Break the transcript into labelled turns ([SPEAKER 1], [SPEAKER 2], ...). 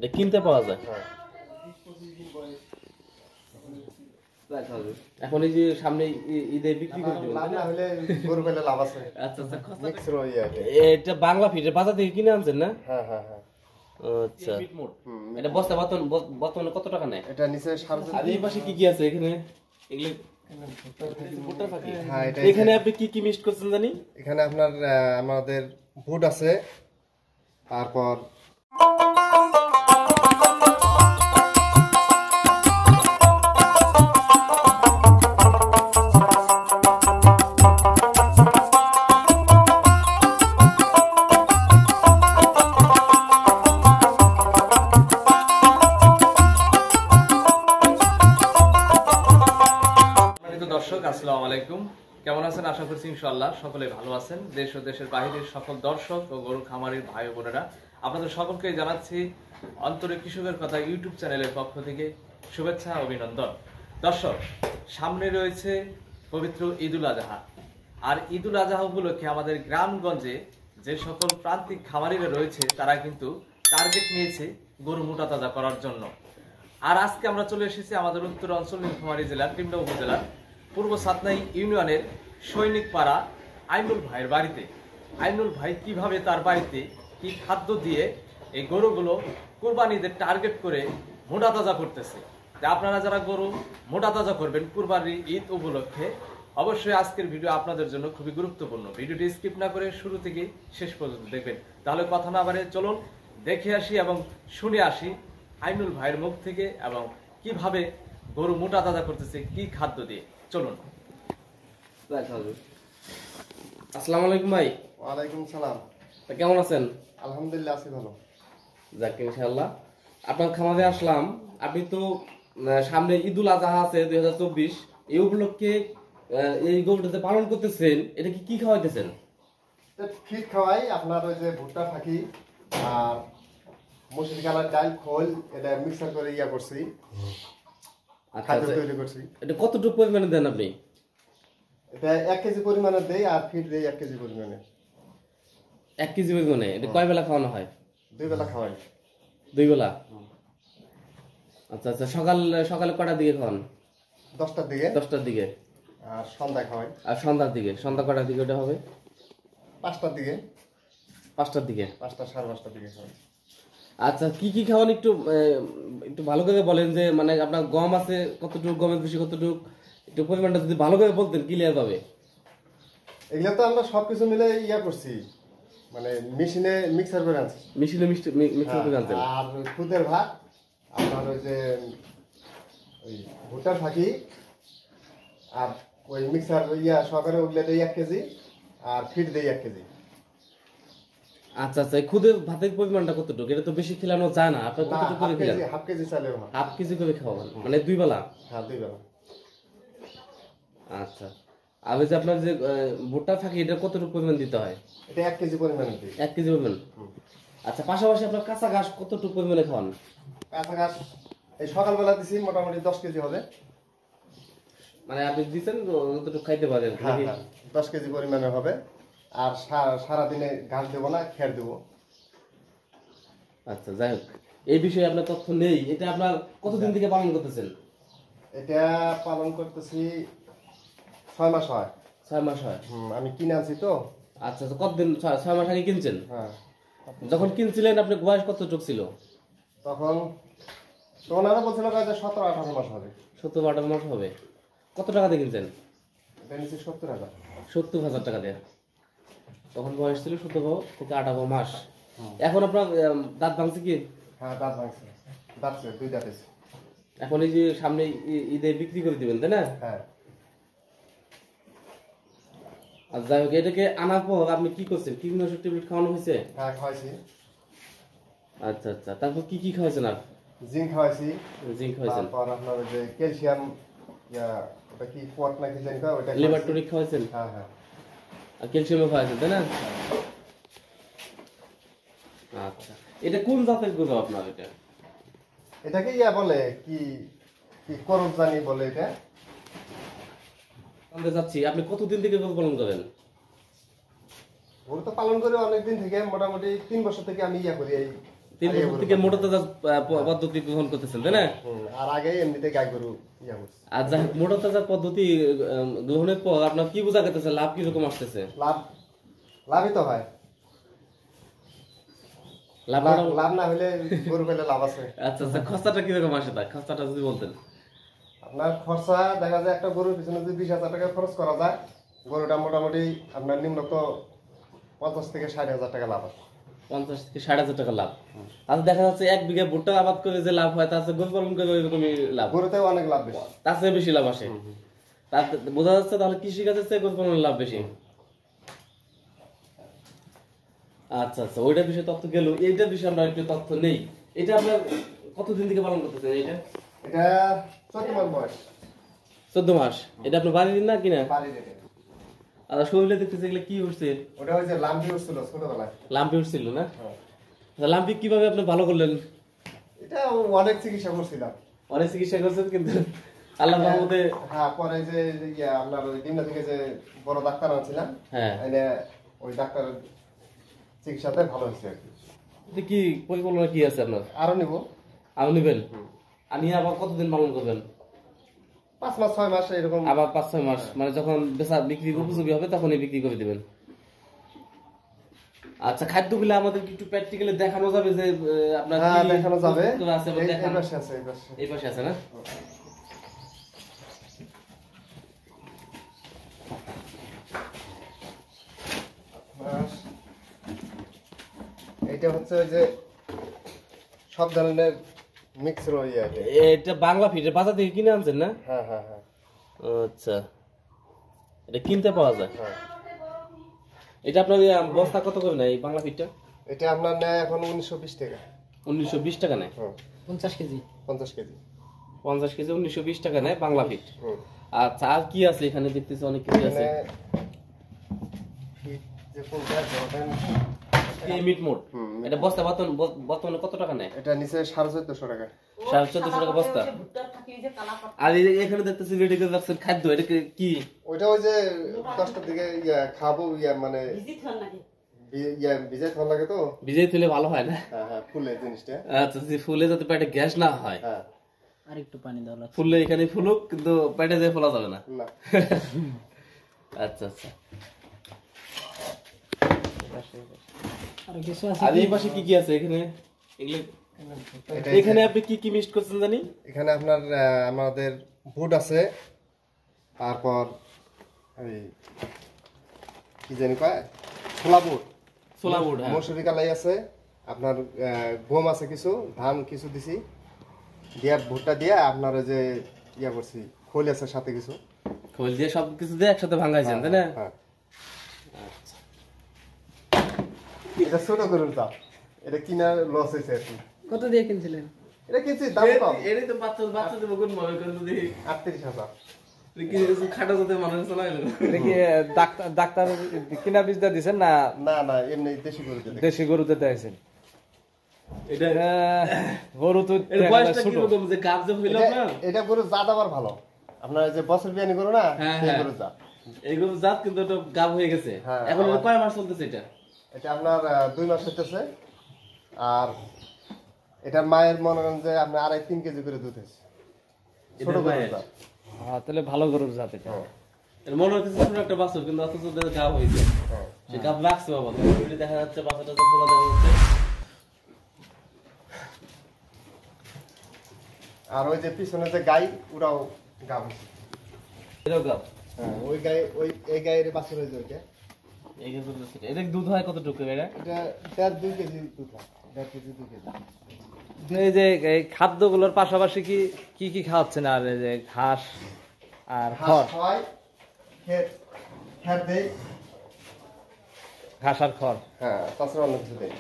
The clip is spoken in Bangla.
[SPEAKER 1] এটা কিনতে পাওয়া যায়।
[SPEAKER 2] হ্যাঁ।
[SPEAKER 1] এখন এই যে সামনে ঈদে বিক্রি করে দিবেন,
[SPEAKER 2] লাভ না হলে গরু পেলে লাভ আছে।
[SPEAKER 1] আচ্ছা আচ্ছা।
[SPEAKER 2] মিক্সর ইয়া
[SPEAKER 1] এটা বাংলা ফিটের বাজার থেকে কিনে আনছেন না?
[SPEAKER 2] হ্যাঁ হ্যাঁ হ্যাঁ।
[SPEAKER 1] আচ্ছা, এটা বস্তা বর্তমানে কত টাকা নেয়?
[SPEAKER 2] এটা নিচে 4.5।
[SPEAKER 1] আর এই পাশে কি কি আছে এখানে? এগুলো ভুট্টা ফাঁকি।
[SPEAKER 2] হ্যাঁ, এটা
[SPEAKER 1] এখানে আপনি কি কি মিক্স করছেন জানি?
[SPEAKER 2] এখানে আপনার আমাদের বুট আছে, তারপর
[SPEAKER 3] দর্শক আসসালামু আলাইকুম, কেমন আছেন? আশা করছি ইনশাআল্লাহ সকলে ভালো আছেন। দেশ ও দেশের বাইরের সকল দর্শক ও গরু খামারের ভাই ও বোনেরা, আপনাদের সকলকে জানাচ্ছি অন্তরে কৃষকের কথা ইউটিউব চ্যানেলের পক্ষ থেকে শুভেচ্ছা অভিনন্দন। দর্শক, সামনে রয়েছে পবিত্র ঈদুল আজহা, আর ঈদুল আজহা উপলক্ষে আমাদের গ্রামগঞ্জে যে সকল প্রান্তিক খামারিরা রয়েছে তারা কিন্তু টার্গেট নিয়েছে গরু মোটা তাজা করার জন্য। আর আজকে আমরা চলে এসেছি আমাদের উত্তর অঞ্চল নীলফামারী জেলার টিমডা উপজেলার পূর্ব সাতনাই ইউনিয়নের সৈনিক পাড়া আইনুল ভাইয়ের বাড়িতে। আইনুল ভাই কিভাবে তার বাড়িতে কি খাদ্য দিয়ে এই গরুগুলো কুরবানিদের টার্গেট করে মোটা তাজা করতেছে। আপনারা যারা গরু মোটা তাজা করবেন কুরবানির ঈদ উপলক্ষে, অবশ্যই আজকের ভিডিও আপনাদের জন্য খুবই গুরুত্বপূর্ণ। ভিডিওটি স্কিপ না করে শুরু থেকে শেষ পর্যন্ত দেখবেন। তাহলে কথা না বাড়িয়ে চলুন দেখে আসি এবং শুনে আসি আইনুল ভাইয়ের মুখ থেকে, এবং কিভাবে গরু মোটা তাজা করতেছে কি খাদ্য দিয়ে। চলুন।
[SPEAKER 1] আসসালামু আলাইকুম ভাই।
[SPEAKER 2] ওয়ালাইকুম সালাম।
[SPEAKER 1] তা কেমন আছেন?
[SPEAKER 2] আলহামদুলিল্লাহ আছি ভালো।
[SPEAKER 1] যাক ইনশাআল্লাহ। আপনার খামারে আসলাম, আপনি তো সামনে ঈদুল আজহা আছে 2024, এই উপলক্ষে এই গরুটাতে পালন করতেছেন, এটা কি খাওয়াইতেছেন?
[SPEAKER 2] ফিট খাওয়াই আপনার ওই যে ভুট্টা ফাঁকি আর মসুরি কালার ডাল খোল, এটা মিক্সার করে ইয়া করছি, খাদ্য তৈরি করছি।
[SPEAKER 1] এটা কতটুকু পরিমাণে দেন আপনি?
[SPEAKER 2] এটা 1 কেজি পরিমাণে দেই, আর ফিট দেই 1 কেজি পরিমাণে।
[SPEAKER 1] 1 কেজি পরিমাণে। এটা কয় বেলা খাওয়ানো হয়?
[SPEAKER 2] 2 বেলা খাওয়াই।
[SPEAKER 1] 2 বেলা। আচ্ছা আচ্ছা। সকালে কটার দিকে খাওয়ান?
[SPEAKER 2] 10টার দিকে।
[SPEAKER 1] 10টার দিকে।
[SPEAKER 2] আর সন্ধ্যা খাওয়াই।
[SPEAKER 1] আর সন্ধ্যার দিকে? সন্ধ্যা কটার দিকে ওটা হবে?
[SPEAKER 2] 5টার দিকে।
[SPEAKER 1] 5টার দিকে।
[SPEAKER 2] 5টা 5:30টার দিকে খাওয়াই।
[SPEAKER 1] আচ্ছা, কি খাওয়ান একটু ভালো করে বলেন, যে মানে আপনার গম আছে কতটুকু, গমের বেশি কতটুকু, একটু পরিমাণটা যদি ভালো করে বলতেন ক্লিয়ার পাবে।
[SPEAKER 2] এগুলো তো আমরা সবকিছু মিলে ইয়া করছি, মানে মেশিনে মিক্সার করে আনছি।
[SPEAKER 1] মেশিনে মিক্সার করে আনতেন।
[SPEAKER 2] আর খুদের ভাত, আপনার ওই যে ওই ভুট্টার ফাঁকি, আর ওই মিক্সার ইয়া সহকারে ওগুলো দেই 1 কেজি, আর ফিট দেই 1 কেজি।
[SPEAKER 1] আচ্ছা আচ্ছা। এই খুদের ভাতের পরিমাণটা কতটুকু? এটা তো বেশি খেলানো যায় না, আপনার কতটুকু করে খেলেন?
[SPEAKER 2] হাফ কেজি চালের ভাত।
[SPEAKER 1] হাফ কেজি করে খাওয়াবেন, মানে 2 বেলা?
[SPEAKER 2] হ্যাঁ, 2 বেলা।
[SPEAKER 1] আচ্ছা। আর ওই যে আপনার যে ভুট্টা থাকে, এটা কতটুকু পরিমাণ দিতে হয়?
[SPEAKER 2] এটা 1 কেজি পরিমাণে দিই।
[SPEAKER 1] 1 কেজি পরিমাণ। আচ্ছা, পাশাপাশি আপনার কাঁচা ঘাস কতটুকু পরিমাণে খাওয়ান?
[SPEAKER 2] কাঁচা ঘাস এই সকালবেলা দিছি মোটামুটি 10 কেজি হবে।
[SPEAKER 1] মানে আপনি দিচ্ছেন যতটুকু খাইতে পারেন?
[SPEAKER 2] হ্যাঁ হ্যাঁ, 10 কেজি পরিমাণে হবে। আর সারাদিনে ঘাস দেবো না, খের দেবো।
[SPEAKER 1] আচ্ছা, যাই হোক, এই বিষয়ে আপনার তথ্য নেই। এটা আপনার কতদিন থেকে পালন করতেছেন?
[SPEAKER 2] এটা পালন করতেছি 6 মাস হয়।
[SPEAKER 1] 6 মাস হয়।
[SPEAKER 2] আমি কিনে আনছি তো।
[SPEAKER 1] আচ্ছা, কতদিন? 6 মাস আগে কিনছেন?
[SPEAKER 2] হ্যাঁ।
[SPEAKER 1] যখন কিনছিলেন আপনার বয়স কতটুকু ছিল?
[SPEAKER 2] তখন ওনারা বলছিল যে 17-18 মাস হবে।
[SPEAKER 1] 17-18 মাস হবে। কত টাকা দিয়ে কিনছেন?
[SPEAKER 2] এটা নিচ্ছি 70,000।
[SPEAKER 1] 70,000 টাকা দিয়ে। তখন বয়স ছিল 17 থেকে 18 মাস। এখন আপনার দাঁত ভাঙছে কি?
[SPEAKER 2] হ্যাঁ, দাঁত ভাঙছে। দাঁতছে 2 দাঁত।
[SPEAKER 1] এখন এই যে সামনে ঈদে বিক্রি করে দিবেন, তাই না?
[SPEAKER 2] হ্যাঁ।
[SPEAKER 1] আর যাই হোক, এটাকে আনার পর আপনি কি করছেন? কীটনাশক ট্যাবলেট খাওয়ানো হয়েছে?
[SPEAKER 2] হ্যাঁ, খাওয়াইছি।
[SPEAKER 1] আচ্ছা আচ্ছা। তারপর কি খাওয়াইছেন? আর
[SPEAKER 2] জিঙ্ক খাওয়াইছি।
[SPEAKER 1] জিঙ্ক খাওয়াইছেন?
[SPEAKER 2] তারপর আপনার ওই যে ক্যালসিয়াম, ওটা কি কোয়াট নাকি জানি না, ওটা
[SPEAKER 1] লিভার টনিক খাওয়াইছেন?
[SPEAKER 2] হ্যাঁ হ্যাঁ।
[SPEAKER 1] আর ক্যালসিয়ামও খাওয়াইছেন, তাই না? আচ্ছা। এটা কোন জাতের গরু আপনার?
[SPEAKER 2] এটাকে বলে কি কি করব জানি বলে। এটা
[SPEAKER 1] আমরা যাচ্ছি, আপনি কতদিন থেকে গরু পালন করেন?
[SPEAKER 2] গরু তো পালন করে অনেকদিন থেকে, মোটামুটি 3 বছর থেকে আমি করি এই
[SPEAKER 1] 3 বছর থেকে মোটা তাজা পদ্ধতি গ্রহণ করতেছেন তাই না?
[SPEAKER 2] আর আগে এমনিতে গাই গরু ইয়া করছি।
[SPEAKER 1] আর যাই হোক, মোটা তাজা পদ্ধতি গ্রহণের পর আপনার কি বোঝা গেছে, লাভ কিরকম আসতেছে?
[SPEAKER 2] লাভই তো হয়,
[SPEAKER 1] লাভ
[SPEAKER 2] লাভ না হলে গরু পেলে লাভ আছে।
[SPEAKER 1] আচ্ছা আচ্ছা, খরচাটা কিরকম আসে? তা খরচাটা যদি বলতেন।
[SPEAKER 2] আপনার খরচা দেখা যায় একটা গরুর পিছনে যদি 20,000 টাকা খরচ করা যায়, গরুটা মোটামুটি আপনার নিম্নত 50 থেকে 60,000 টাকা লাভ আছে।
[SPEAKER 1] 50 থেকে 60,000 টাকা লাভ। আর দেখা যাচ্ছে 1 বিঘা ভুট্টা আবাদ করে যে লাভ হয়, তার চেয়ে গরু পালন করে ওইরকমই লাভ,
[SPEAKER 2] গরুতেও অনেক লাভ বেশি,
[SPEAKER 1] তার চেয়ে বেশি লাভ আসে। তার বোঝা যাচ্ছে তাহলে কৃষি কাজের চেয়ে গরু পালনের লাভ বেশি। আচ্ছা আচ্ছা, ওইটা বিষয়ে তথ্য গেল। এইটার বিষয়ে আমরা একটু তথ্য নেই। এটা আপনার কতদিন থেকে পালন করতেছেন?
[SPEAKER 2] এটা 14 মাস বয়স।
[SPEAKER 1] 14 মাস। এটা আপনার বাড়ির না কিনা?
[SPEAKER 2] বাড়ির এটা।
[SPEAKER 1] আর শরীরে দেখতেছে এগুলো কি উঠছে?
[SPEAKER 2] ওটা হচ্ছে লাম্বি উঠছিল ছোটবেলায়।
[SPEAKER 1] লাম্পি উঠছিল না?
[SPEAKER 2] হ্যাঁ।
[SPEAKER 1] আচ্ছা, লাম্পি কিভাবে আপনি ভালো করলেন?
[SPEAKER 2] এটা অনেক চিকিৎসা করছিলাম।
[SPEAKER 1] অনেক চিকিৎসা করছেন কিন্তু আল্লাহর রহমতে।
[SPEAKER 2] হ্যাঁ, পরে যে আপনার ওই ডিমনা থেকে যে বড় ডাক্তার আনছিলাম,
[SPEAKER 1] হ্যাঁ,
[SPEAKER 2] এনে ওই ডাক্তার চিকিৎসাতে ভালো হয়েছে আর কি।
[SPEAKER 1] এটা কি পরিকল্পনা কি আছে আপনার?
[SPEAKER 2] আরো নিব।
[SPEAKER 1] আরো নেবেন? আর নিয়ে আবার কতদিন পালন করবেন?
[SPEAKER 2] 5 মাস 6 মাস এরকম।
[SPEAKER 1] আবার 5-6 মাস, মানে যখন বেচা বিক্রি উপযোগী হবে তখনই বিক্রি করে দিবেন। আচ্ছা, খাদ্যগুলো আমাদের একটু প্র্যাকটিক্যালি দেখানো যাবে যে আপনার
[SPEAKER 2] হ্যাঁ,
[SPEAKER 1] কি
[SPEAKER 2] দেখানো যাবে।
[SPEAKER 1] প্রস্তুত আছে বা
[SPEAKER 2] এই
[SPEAKER 1] দেখানো-
[SPEAKER 2] পাশে আছে, এই পাশে।
[SPEAKER 1] এই পাশে আছে না?
[SPEAKER 2] মাস। এইটা হচ্ছে ওই যে সব ধরনের মিক্স রই আছে।
[SPEAKER 1] এটা বাংলা ফিটে বাজার থেকে কিনে আনছেন না?
[SPEAKER 2] হ্যাঁ হ্যাঁ হ্যাঁ
[SPEAKER 1] আচ্ছা, এটা কিনতে পাওয়া যায়।
[SPEAKER 2] হ্যাঁ।
[SPEAKER 1] এটা আপনার বস্তা কত করে নেয় এই বাংলা ফিটটা?
[SPEAKER 2] এটা আপনার নেয় এখন 1920 টাকা।
[SPEAKER 1] 1920 টাকা নেয়।
[SPEAKER 2] হ্যাঁ,
[SPEAKER 4] 50 কেজি।
[SPEAKER 2] 50 কেজি।
[SPEAKER 1] 50 কেজি 1920 টাকা নেয় বাংলা ফিট।
[SPEAKER 2] হুম।
[SPEAKER 1] আচ্ছা, আর কি আছে এখানে? দেখতেছি অনেক কিছু আছে।
[SPEAKER 2] এখানে ফিট যে কোনটা আছে ওটা
[SPEAKER 1] এই মিট মোড,
[SPEAKER 2] হুম।
[SPEAKER 1] এটা বস্তা বর্তমানে কত টাকা নেয়?
[SPEAKER 2] এটা নিচে 1450 টাকা।
[SPEAKER 1] 1450 টাকা বস্তা। আর এই যে এখানে দেখতেছি রেডি করে রাখছেন খাদ্য, এটা কি?
[SPEAKER 2] ওইটা ওই যে 10টার দিকে খাবো মানে ভিজে থাকা লাগে তো।
[SPEAKER 1] ভিজিয়ে তুলে ভালো হয় না?
[SPEAKER 2] হ্যাঁ হ্যাঁ, ফুলে জিনিসটা।
[SPEAKER 1] আচ্ছা, যে ফুলে যাতে পেটে গ্যাস না হয়।
[SPEAKER 2] হ্যাঁ
[SPEAKER 4] আর একটু পানি দেওয়া লাগবে।
[SPEAKER 1] ফুললে এখানে ফুলুক, কিন্তু পেটে যেয়ে ফোলা যাবে না।
[SPEAKER 2] না।
[SPEAKER 1] আচ্ছা আচ্ছা।
[SPEAKER 4] আর কিছু আছে
[SPEAKER 1] আর
[SPEAKER 4] কি?
[SPEAKER 1] এই পাশে কি কি আছে এখানে? এগুলো
[SPEAKER 2] এটা
[SPEAKER 1] এখানে আপনি কি কি মিক্স করছেন জানি?
[SPEAKER 2] এখানে আপনার আমাদের বুট আছে, তারপর এই কি জানি কয় ছোলা বুট,
[SPEAKER 1] ছোলা বুট, হ্যাঁ।
[SPEAKER 2] মসুরি কালাই আছে, আপনার গম আছে কিছু, ধান কিছু দিছি, দিয়া ভুট্টা দিয়ে আপনার ওই যে ইয়া করছি, খোল আছে সাথে কিছু।
[SPEAKER 1] খোল দিয়ে সব কিছু দিয়ে একসাথে ভাঙাইছেন তাই না?
[SPEAKER 2] হ্যাঁ। এটা ছোট গরুর দাম, এটা কিনা লস হয়েছে আর কি।
[SPEAKER 4] কত দিয়ে কিনছিলেন?
[SPEAKER 2] এটা কিনছি দাম কম,
[SPEAKER 1] এটাই তো বাচ্চা দেবো কোন ভাবে করে যদি
[SPEAKER 2] 38,000।
[SPEAKER 1] খাটা যাতে মানুষ চলে
[SPEAKER 3] এটা কি ডাক্তার কিনা বীজটা দিছেন না
[SPEAKER 2] না না, এমনি দেশি গরু দিয়ে।
[SPEAKER 3] দেশি গরুতে দিয়েছেন?
[SPEAKER 1] এটা
[SPEAKER 3] গরু তো
[SPEAKER 1] এর বয়সটা কি রকম যে গাব যে হইল না?
[SPEAKER 2] এটা গরুর জাত আবার ভালো, আপনার যে বছর বিয়ানি গরু না,
[SPEAKER 1] হ্যাঁ,
[SPEAKER 2] সেই
[SPEAKER 1] হ্যাঁ।
[SPEAKER 2] গরুর জাত।
[SPEAKER 1] এইগুলো জাত কিন্তু এটা গাব হয়ে গেছে।
[SPEAKER 2] হ্যাঁ,
[SPEAKER 1] এখন
[SPEAKER 2] আবার-
[SPEAKER 1] কয় মাস চলতেছে এটা?
[SPEAKER 2] এটা আপনার 2 মাস হইতেছে। আর এটার মায়ের মনে করেন যে আপনার 2.5-3 কেজি করে দুধ হয়েছে, ছোট
[SPEAKER 1] এটার
[SPEAKER 2] গরুর
[SPEAKER 1] মায়ের?
[SPEAKER 2] জাত।
[SPEAKER 3] হ্যাঁ, তাহলে ভালো গরুর জাত এটা।
[SPEAKER 2] হ্যাঁ,
[SPEAKER 1] এর মনে হচ্ছে ছোট একটা বাছুর, কিন্তু অথচ গাব হয়েছে।
[SPEAKER 2] হ্যাঁ।
[SPEAKER 1] সে গাব রাখছে বাবা, ভিডিওতে দেখা যাচ্ছে বাচ্চাটা তো খোলা দেখা যাচ্ছে।
[SPEAKER 2] আর ওই যে পিছনে যে গাই, ওরাও গাব হয়েছে।
[SPEAKER 1] এটাও গাব।
[SPEAKER 2] হ্যাঁ, ওই গাই, এই গায়ের বাছুর হয়েছে ওইটা।
[SPEAKER 1] এই যে দুধ আছে। এটা দুধ হয় কতটুকু এটা?
[SPEAKER 2] এটা 1.5-2 কেজি দুধ হয়, 1.5 কেজি 2 কেজি।
[SPEAKER 3] এই যে এই খাদ্যগুলোর পাশাপাশি কি কি খাওয়াচ্ছেন? আর এই যে ঘাস আর
[SPEAKER 2] ঘাস
[SPEAKER 3] খড়,
[SPEAKER 2] খাওয়াই, খেত দেই।
[SPEAKER 3] ঘাস আর খড়।
[SPEAKER 2] হ্যাঁ, তাছাড়া অন্য কিছু দেই।